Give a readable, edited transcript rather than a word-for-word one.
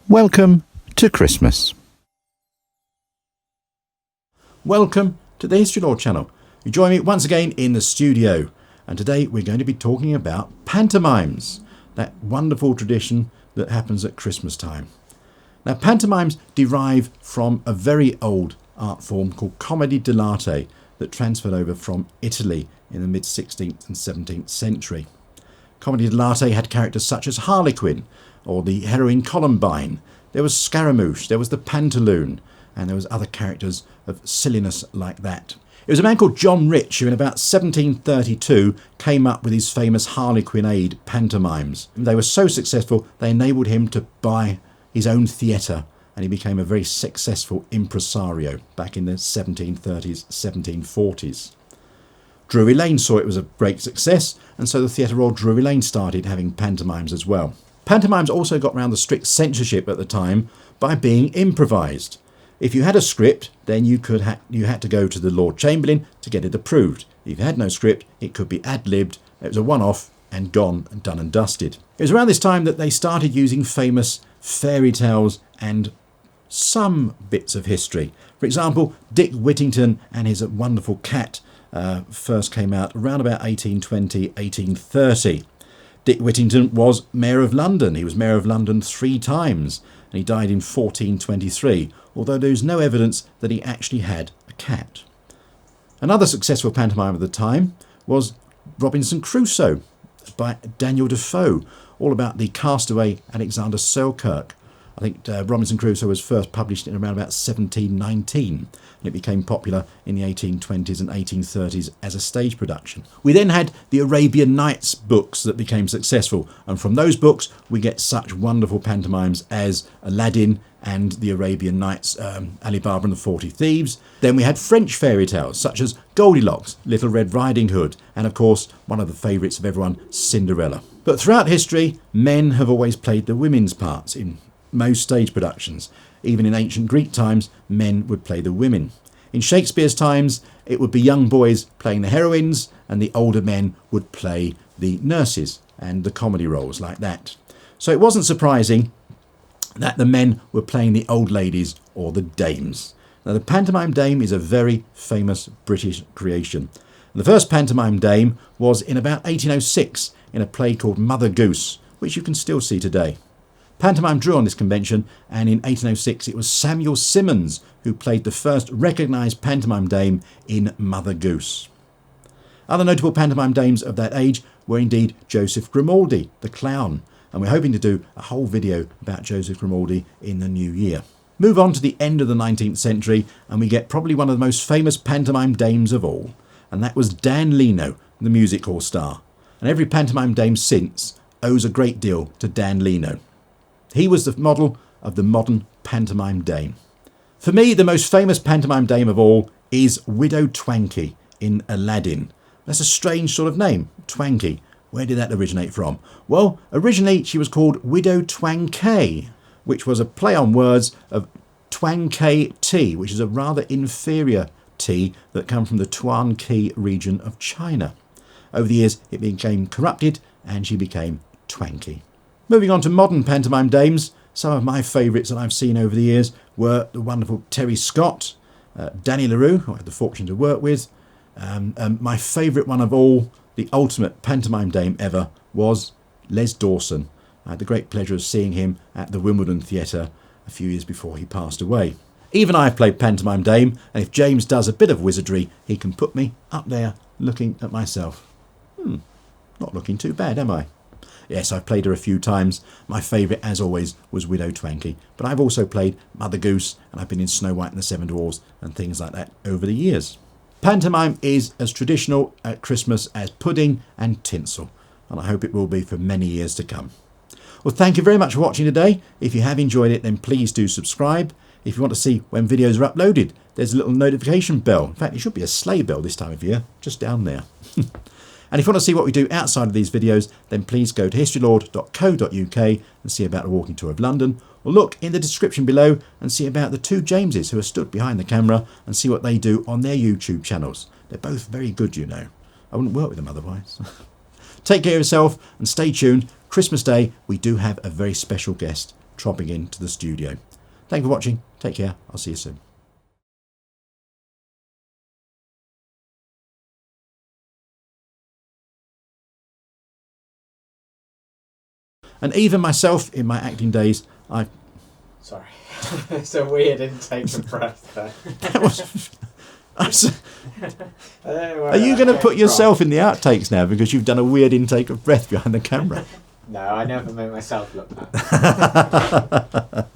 Welcome to Christmas. Welcome to the History Lord channel. You join me once again in the studio, and today we're going to be talking about pantomimes, that wonderful tradition that happens at Christmas time. Now, pantomimes derive from a very old art form called comedy dell'arte that transferred over from Italy in the mid-16th and 17th century. Comedy dell'arte had characters such as Harlequin or the heroine Columbine. There was Scaramouche, there was the Pantaloon, and there was other characters of silliness like that. It was a man called John Rich who in about 1732 came up with his famous Harlequinade pantomimes. They were so successful they enabled him to buy his own theatre, and he became a very successful impresario back in the 1730s, 1740s. Drury Lane saw it was a great success, and so the Theatre Royal Drury Lane started having pantomimes as well. Pantomimes also got around the strict censorship at the time by being improvised. If you had a script, then you had to go to the Lord Chamberlain to get it approved. If you had no script, it could be ad-libbed. It was a one-off and gone and done and dusted. It was around this time that they started using famous fairy tales and some bits of history. For example, Dick Whittington and his wonderful cat first came out around about 1820, 1830. Dick Whittington was Mayor of London. He was Mayor of London 3 times, and he died in 1423, although there is no evidence that he actually had a cat. Another successful pantomime of the time was Robinson Crusoe by Daniel Defoe, all about the castaway Alexander Selkirk. I think Robinson Crusoe was first published in around about 1719, and it became popular in the 1820s and 1830s as a stage production. We then had the Arabian Nights books that became successful, and from those books we get such wonderful pantomimes as Aladdin and the Arabian Nights, Albarn and the 40 Thieves. Then we had French fairy tales such as Goldilocks, Little Red Riding Hood, and of course one of the favourites of everyone, Cinderella. But throughout history, men have always played the women's parts in most stage productions. Even in ancient Greek times, men would play the women. In Shakespeare's times, it would be young boys playing the heroines, and the older men would play the nurses and the comedy roles like that. So it wasn't surprising that the men were playing the old ladies or the dames. Now, the Pantomime Dame is a very famous British creation. And the first Pantomime Dame was in about 1806 in a play called Mother Goose, which you can still see today. Pantomime drew on this convention, and in 1806 it was Samuel Simmons who played the first recognised pantomime dame in Mother Goose. Other notable pantomime dames of that age were indeed Joseph Grimaldi, the clown, and we're hoping to do a whole video about Joseph Grimaldi in the new year. Move on to the end of the 19th century and we get probably one of the most famous pantomime dames of all, and that was Dan Leno, the music hall star. And every pantomime dame since owes a great deal to Dan Leno. He was the model of the modern pantomime dame. For me, the most famous pantomime dame of all is Widow Twankey in Aladdin. That's a strange sort of name, Twankey. Where did that originate from? Well, originally she was called Widow Twankay, which was a play on words of Twankay tea, which is a rather inferior tea that comes from the Tuan Key region of China. Over the years, it became corrupted and she became Twankey. Moving on to modern pantomime dames, some of my favourites that I've seen over the years were the wonderful Terry Scott, Danny LaRue, who I had the fortune to work with. My favourite one of all, the ultimate pantomime dame ever, was Les Dawson. I had the great pleasure of seeing him at the Wimbledon Theatre a few years before he passed away. Even I've played pantomime dame, and if James does a bit of wizardry, he can put me up there looking at myself. Not looking too bad, am I? Yes, I've played her a few times. My favourite, as always, was Widow Twankey. But I've also played Mother Goose, and I've been in Snow White and the Seven Dwarfs and things like that over the years. Pantomime is as traditional at Christmas as pudding and tinsel, and I hope it will be for many years to come. Well, thank you very much for watching today. If you have enjoyed it, then please do subscribe. If you want to see when videos are uploaded, there's a little notification bell. In fact, it should be a sleigh bell this time of year, just down there. And if you want to see what we do outside of these videos, then please go to historylord.co.uk and see about the walking tour of London, or look in the description below and see about the 2 Jameses who are stood behind the camera and see what they do on their YouTube channels. They're both very good, you know. I wouldn't work with them otherwise. Take care of yourself and stay tuned. Christmas Day, we do have a very special guest tropping into the studio. Thank you for watching. Take care. I'll see you soon. And even myself, in my acting days, Sorry. It's a weird intake of breath there. That was... Are you going to put yourself in the outtakes now because you've done a weird intake of breath behind the camera? No, I never make myself look bad.